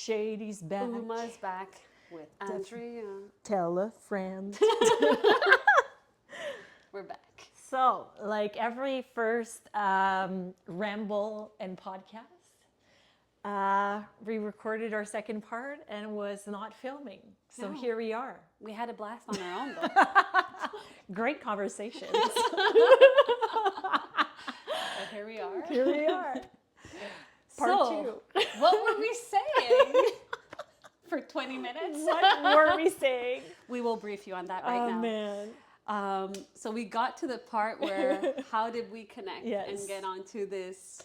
Shady's back. Uma's back with Andrea. Tell a friend. We're back. So, like every first Ramble and podcast, we recorded our second part and was not filming. So No. here we are. We had a blast on our own, though. Great conversations. But here we are. Here we are. Part two. What were we saying for 20 minutes? What were we saying? We will brief you on that right now. Oh, man. So we got to the part where how did we connect Yes. and get onto this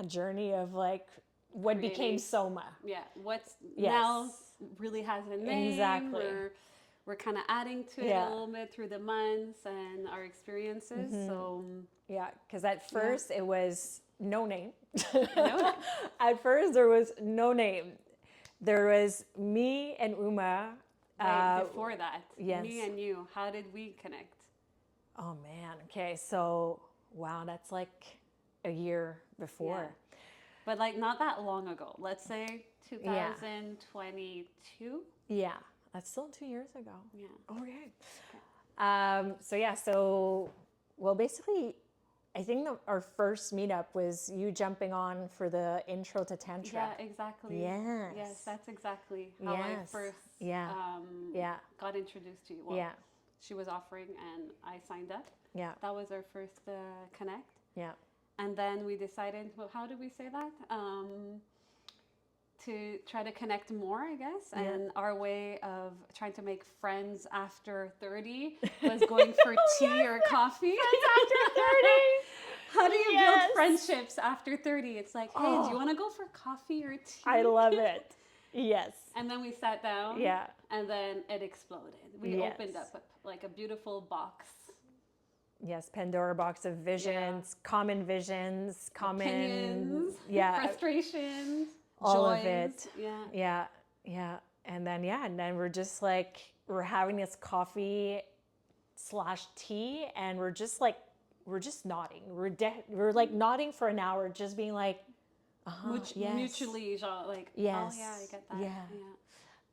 Journey of like what Creating. became Soma. what's Yes. now really has a name. Exactly. We're kind of adding to it a little bit through the months and our experiences. So Yeah, because at first it was no name. No name. At first there was no name. There was me and Uma. before that, yes. me and you, how did we connect? Oh man. Okay, so wow, that's like a year before. Yeah. But like not that long ago. Let's say 2022. Yeah, that's still 2 years ago. Yeah. Okay. Well, basically, I think our first meetup was you jumping on for the intro to Tantra. Yeah, exactly. Yes. Yes, that's exactly how I Yes. first got introduced to you. Well, she was offering and I signed up. Yeah. That was our first connect. Yeah. And then we decided, well, how did we say that? To try to connect more, I guess. And our way of trying to make friends after 30 was going for tea or coffee. After 30. How do you build friendships after 30? It's like, hey, do you want to go for coffee or tea? I love it. Yes. And then we sat down. Yeah. And then it exploded. We opened up like a beautiful box. Yes, Pandora box of visions, common visions, common opinions, frustrations, all joys. of it. Yeah. And then we're just like, we're having this coffee / tea and we're just nodding. We're like nodding for an hour, just being like, mutually, like, yes. Oh yeah, I get that. Yeah.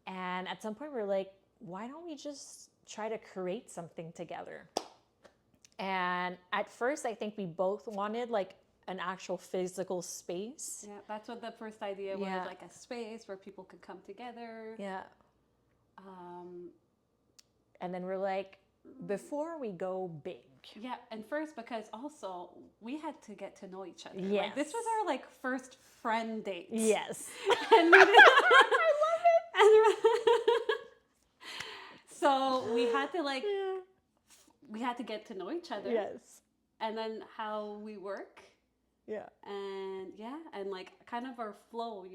And at some point we're like, why don't we just try to create something together? And at first, I think we both wanted like an actual physical space. Yeah, that's what the first idea was, like a space where people could come together. Yeah. And then we're like, before we go big. Yeah, and first because also we had to get to know each other. Yes. Like, this was our like first friend date. Yes. And we did, I love it. So we had to like, we had to get to know each other. Yes. And then how we work. Yeah. And like kind of our flow,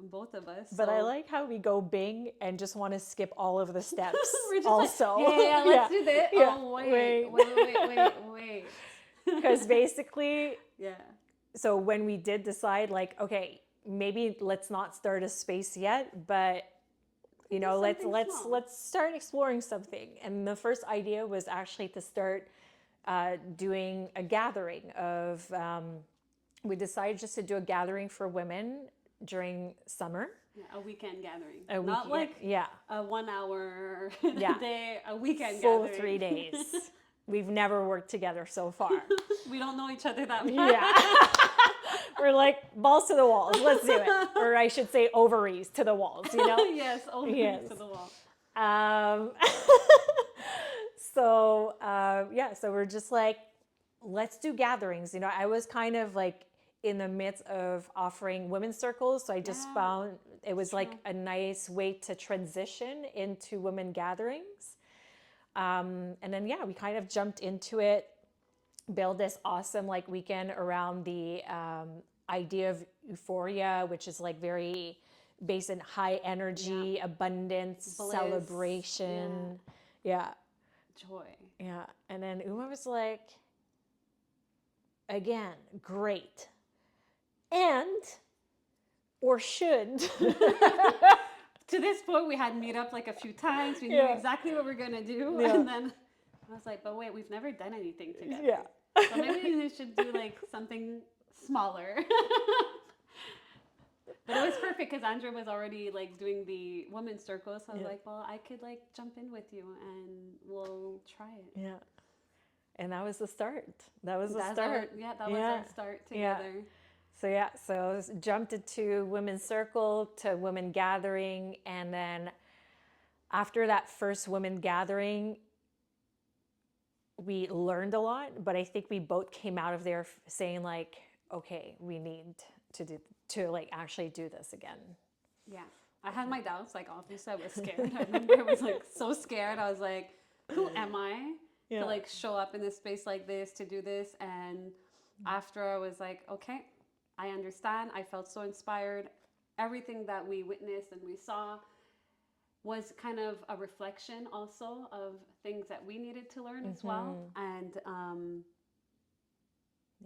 both of us. But I like how we go big and just want to skip all of the steps. We're just also. like, let's do this. Yeah. Oh, wait. Because basically, yeah. So when we did decide, like, okay, maybe let's not start a space yet, but let's start exploring something. And the first idea was actually to start doing a gathering of. We decided just to do a gathering for women during summer. Yeah, a weekend gathering. Not like a 1 hour day, a weekend full gathering. 3 days. We've never worked together so far. We don't know each other that much. Yeah. We're like, balls to the walls, let's do it. Or I should say ovaries to the walls, Yes, ovaries to the wall. So we're just like, let's do gatherings. I was kind of like in the midst of offering women's circles. So I just found it was like a nice way to transition into women gatherings. And then, we kind of jumped into it, build this awesome like weekend around the idea of euphoria, which is like very based in high energy, abundance, bliss, celebration. Joy. Yeah. And then Uma was like, again, great. Or should. To this point, we had meet up like a few times. We knew exactly what we were going to do. Yeah. And then I was like, but wait, we've never done anything together. Yeah. So maybe we should do like something smaller. But it was perfect because Andrea was already like doing the women's circle. So I was Yeah. like, well, I could like jump in with you and we'll try it. Yeah. And that was the start. That was the That's start. that was our start Yeah. together. So jumped into women's circle to women gathering, and then after that first women gathering, we learned a lot. But I think we both came out of there saying like, okay, we need to like actually do this again. Yeah. I had my doubts. Like, obviously, I was scared. I remember I was like so scared. I was like, who am I to like show up in this space like this, to do this? And after I was like, okay, I understand. I felt so inspired. Everything that we witnessed and we saw was kind of a reflection also of things that we needed to learn as well. And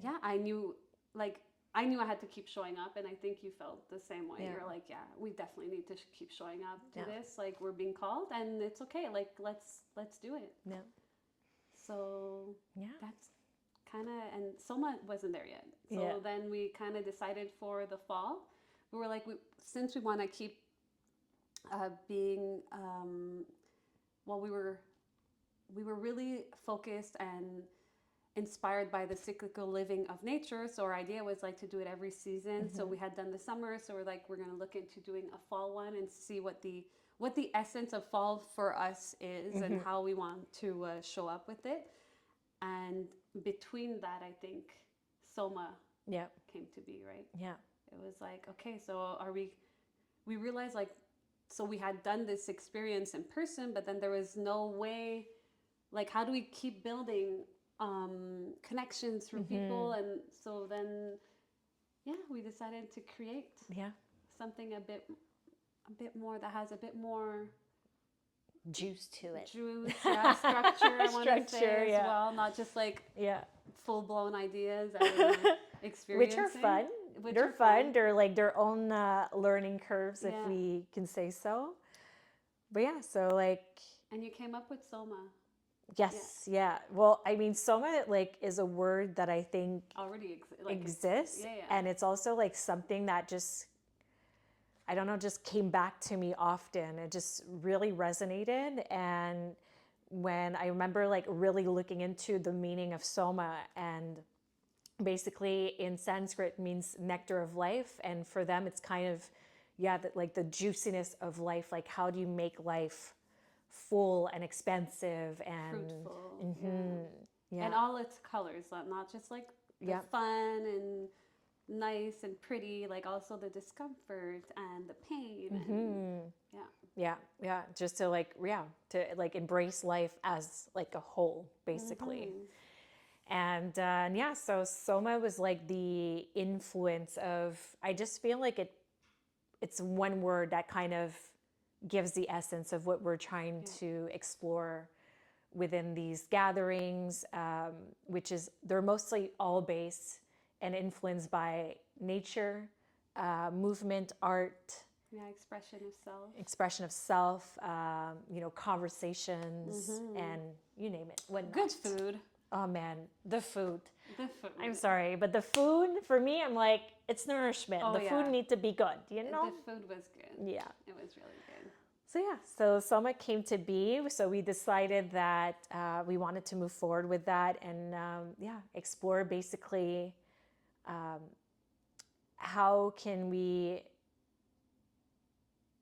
yeah, I knew like I knew I had to keep showing up, and I think you felt the same way. Yeah. You're like, yeah, we definitely need to keep showing up to Yeah. this. Like, we're being called, and it's okay. Like, let's do it. Yeah. So Yeah. that's kind of, and Soma wasn't there yet. So then we kind of decided for the fall. We were like, since we want to keep being, well, we were really focused and inspired by the cyclical living of nature. So our idea was like to do it every season. So we had done the summer. So we're like, we're going to look into doing a fall one and see what the essence of fall for us is and how we want to show up with it. And between that, I think Soma came to be, right? Yeah. It was like, okay, so we realized like, so we had done this experience in person, but then there was no way, like, how do we keep building connections through people? And so then, yeah, we decided to create something a bit more that has a bit more juice to it. Structure. I want to say as well, not just like full blown ideas and experiences, which are fun. They're fun. They're like their own learning curves, if we can say so. But yeah, so like. And you came up with Soma. Yes, yeah. Well, I mean, Soma like is a word that I think already exists, and it's also like something that just, I don't know, just came back to me often. It just really resonated, and when I remember like really looking into the meaning of Soma, and basically in Sanskrit means nectar of life, and for them it's kind of like the juiciness of life. Like, how do you make life full and expansive and fruitful, and all its colors, not just like the fun and nice and pretty, like also the discomfort and the pain. And, just to like embrace life as like a whole, basically. And so Soma was like the influence of, I just feel like it's one word that kind of gives the essence of what we're trying to explore within these gatherings, which is, they're mostly all based and influenced by nature, movement, art, expression of self, conversations, and you name it. Good food. Oh man, the food. I'm sorry, but the food for me, I'm like, it's nourishment. The food need to be good, you know? The food was good. Yeah. It was really good. So Soma came to be. So we decided that we wanted to move forward with that, and explore basically how can we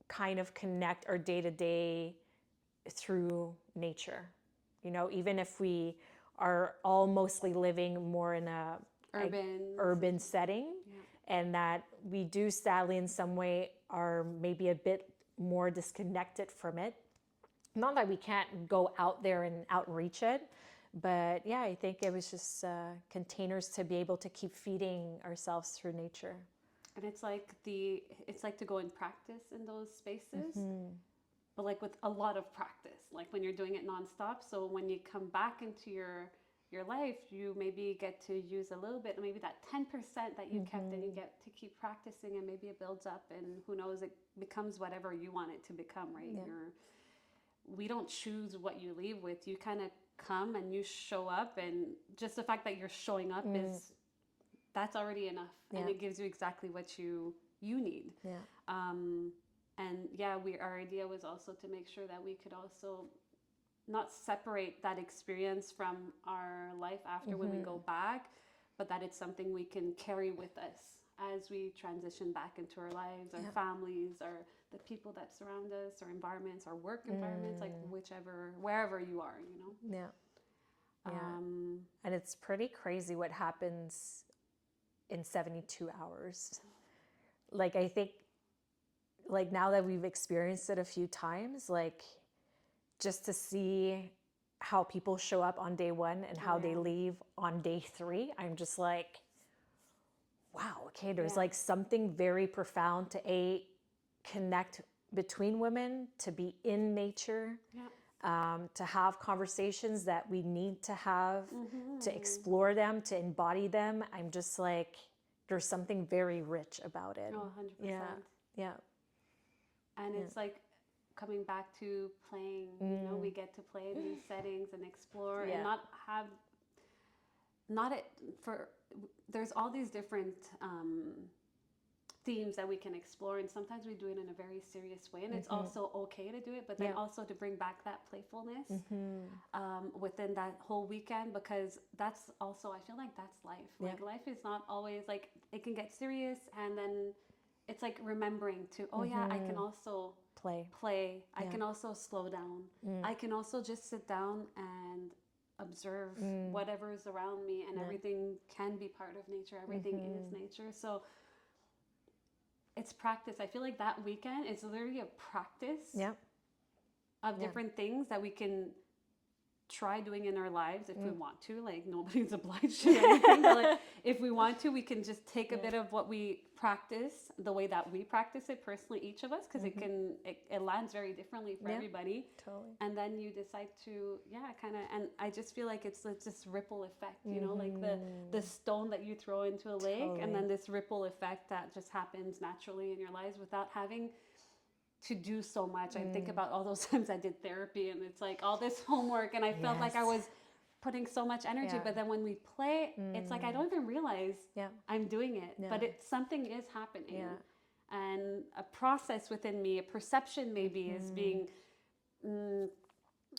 kind of connect our day-to-day through nature. You know, even if we are all mostly living more in a urban setting, and that we do sadly in some way are maybe a bit more disconnected from it. Not that we can't go out there and outreach it, but I think it was just containers to be able to keep feeding ourselves through nature. And it's like to go and practice in those spaces, but like with a lot of practice, like when you're doing it nonstop. So when you come back into your life, you maybe get to use a little bit, maybe that 10% that you kept, and you get to keep practicing, and maybe it builds up, and who knows, it becomes whatever you want it to become, right? We don't choose what you leave with. You kind of come and you show up, and just the fact that you're showing up that's already enough, and it gives you exactly what you you need. Yeah. And yeah, our idea was also to make sure that we could also not separate that experience from our life after when we go back, but that it's something we can carry with us as we transition back into our lives, our families, our the people that surround us, our environments, our work environments, like wherever you are, you know. Yeah. Yeah. And it's pretty crazy what happens in 72 hours. Like, I think, like, now that we've experienced it a few times, like, just to see how people show up on day 1 and how they leave on day 3, I'm just like, wow, okay, there's like something very profound to connect between women, to be in nature, to have conversations that we need to have, to explore them, to embody them. I'm just like, there's something very rich about it. Oh, 100%. Yeah. And it's like coming back to playing, you know, we get to play in these settings and explore and not have, there's all these different themes that we can explore, and sometimes we do it in a very serious way, and it's also okay to do it, but then also to bring back that playfulness within that whole weekend, because that's also, I feel like that's life. Like, life is not always like, it can get serious, and then it's like remembering to, I can also play. I can also slow down. I can also just sit down and observe whatever is around me, and everything can be part of nature. Everything is nature. So it's practice. I feel like that weekend is literally a practice of different things that we can try doing in our lives if we want to. Like, nobody's obliged to anything, but like, if we want to, we can just take a bit of what we practice, the way that we practice it personally, each of us, because it lands very differently for everybody. Totally. And then you decide to kind of, and I just feel like it's this ripple effect, you know, like the stone that you throw into a lake, and then this ripple effect that just happens naturally in your lives without having to do so much. I think about all those times I did therapy, and it's like all this homework, and I felt like I was putting so much energy, but then when we play, it's like I don't even realize I'm doing it, but something is happening, and a process within me, a perception maybe is being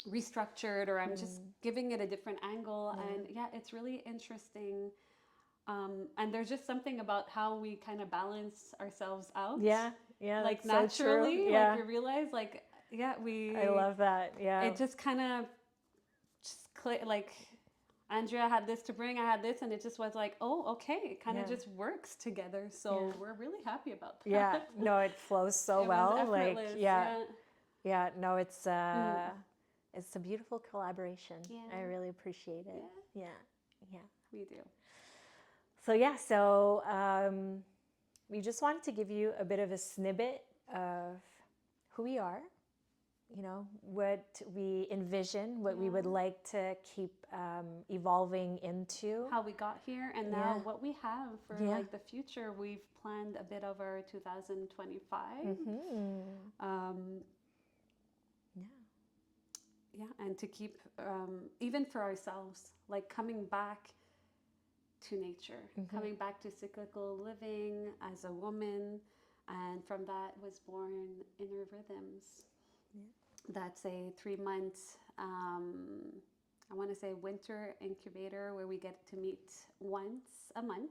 restructured, or I'm just giving it a different angle, and it's really interesting. And there's just something about how we kind of balance ourselves out. Like, naturally, so like, we realize, like, I love that. It just kind of just click. Like, Andrea had this to bring, I had this, and it just was like, oh, okay, it kind of just works together. So we're really happy about that. No, it flows so well. Like, no, it's a beautiful collaboration. I really appreciate it. Yeah. We do. So we just wanted to give you a bit of a snippet of who we are, you know, what we envision, what we would like to keep evolving into. How we got here, and now what we have for like the future. We've planned a bit of our 2025. And to keep, even for ourselves, like coming back to nature, coming back to cyclical living as a woman, and from that was born Inner Rhythms. That's a 3-month, I want to say, winter incubator where we get to meet once a month.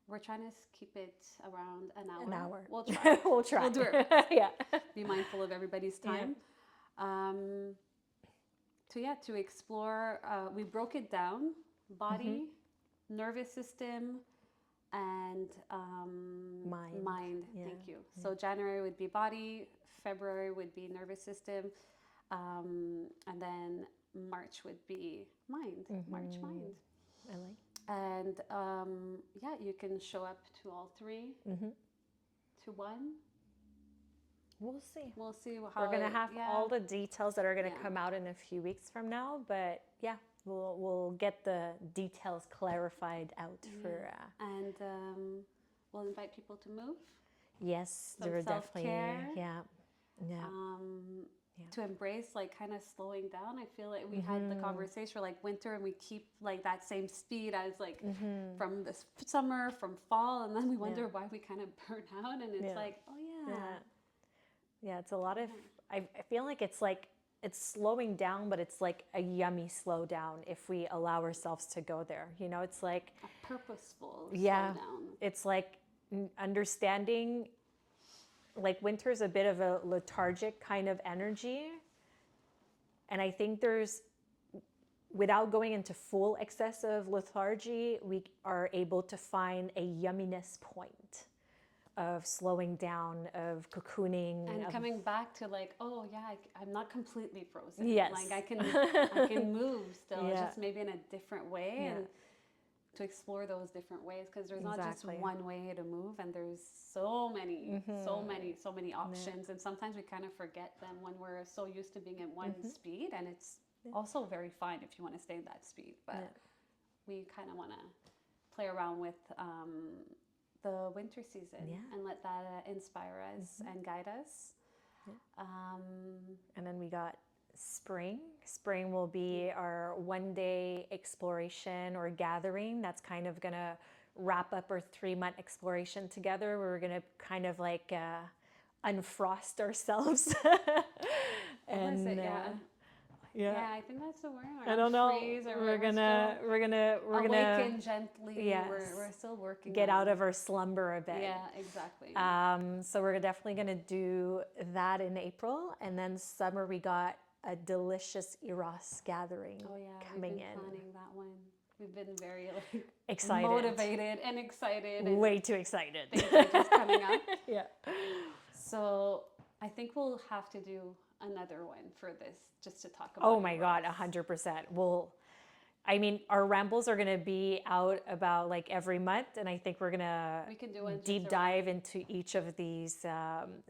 We're trying to keep it around an hour. We'll try. We'll try. We'll do it. Be mindful of everybody's time. To explore, we broke it down: body, nervous system, and mind. Thank you. So January would be body, February would be nervous system, and then March would be mind. March mind. I like. And you can show up to all 3, to 1. We'll see. We'll see how we're gonna have all the details that are gonna come out in a few weeks from now, but we'll get the details clarified out for. And we'll invite people to move. Yes, Some there are self-care. definitely. Yeah. to embrace like kind of slowing down. I feel like we had the conversation like winter and we keep like that same speed as like from this summer, from fall, and then we wonder why we kind of burn out, and it's like, oh yeah, it's a lot of, I feel like it's slowing down, but it's like a yummy slow down if we allow ourselves to go there. You know, it's like a purposeful yeah, slow down. it's like understanding, like winter's a bit of a lethargic kind of energy. And I think without going into full excess of lethargy, we are able to find a yumminess point of slowing down, of cocooning, and coming back to like, oh yeah, I'm not completely frozen. Yes. Like I can move still, just maybe in a different way, and to explore those different ways, because there's not just one way to move, and there's so many options, and sometimes we kind of forget them when we're so used to being at one speed, and it's also very fine if you want to stay at that speed, but we kind of want to play around with the winter season and let that inspire us and guide us. And then we got spring. Spring will be our one-day exploration or gathering. That's kind of going to wrap up our 3-month exploration together. We're going to kind of like unfrost ourselves. And yeah, I think that's the word. I don't know. We're gonna awaken gently. Yes. We're still working. Get out of our slumber a bit. Yeah, exactly. So we're definitely gonna do that in April, and then summer we got a delicious Eros gathering coming in. Planning that one. We've been very like excited, motivated, and excited. And way too excited. Things are just coming up. Yeah. So I think we'll have to do another one for this, just to talk about. Oh my God, 100%. I mean, our rambles are going to be out about like every month, and I think we can do a deep dive into each of these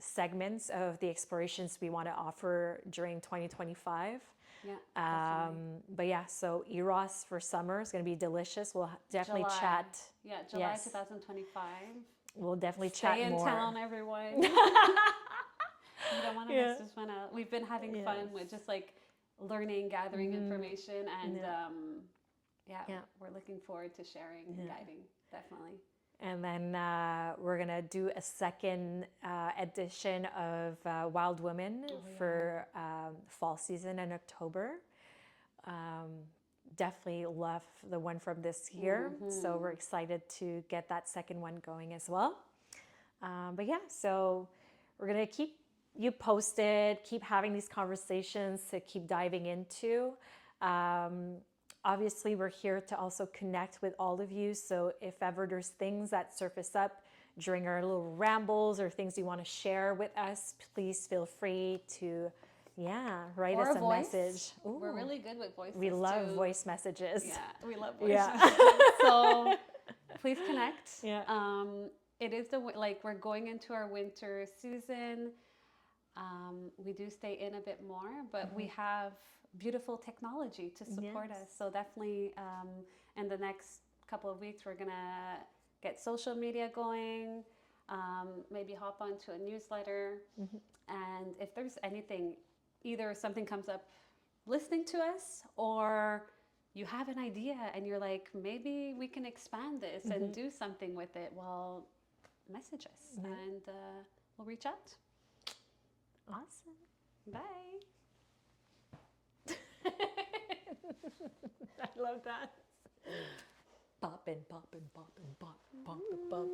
segments of the explorations we want to offer during 2025. Yeah. But yeah, so Eros for summer is going to be delicious. We'll definitely chat. Yeah, July 2025. We'll definitely chat more. Stay in town, everyone. You don't want to miss this one out. We've been having fun with just like learning, gathering information, and we're looking forward to sharing and guiding, definitely. And then we're going to do a second edition of Wild Women for fall season in October. Definitely love the one from this year. So we're excited to get that second one going as well. But yeah, so we're going to keep you posted, keep having these conversations to keep diving into. Obviously, we're here to also connect with all of you. So if ever there's things that surface up during our little rambles or things you want to share with us, please feel free to, write us a message. Ooh, we're really good with voices. We love voice messages. Yeah, we love voice messages. So please connect. Yeah. It is we're going into our winter season. We do stay in a bit more, but we have beautiful technology to support us. So definitely in the next couple of weeks, we're going to get social media going, maybe hop onto a newsletter. And if there's anything, either something comes up listening to us, or you have an idea and you're like, maybe we can expand this and do something with it, well, message us and we'll reach out. Awesome. Bye. I love that. Poppin', poppin', poppin', pop, poppin', pop.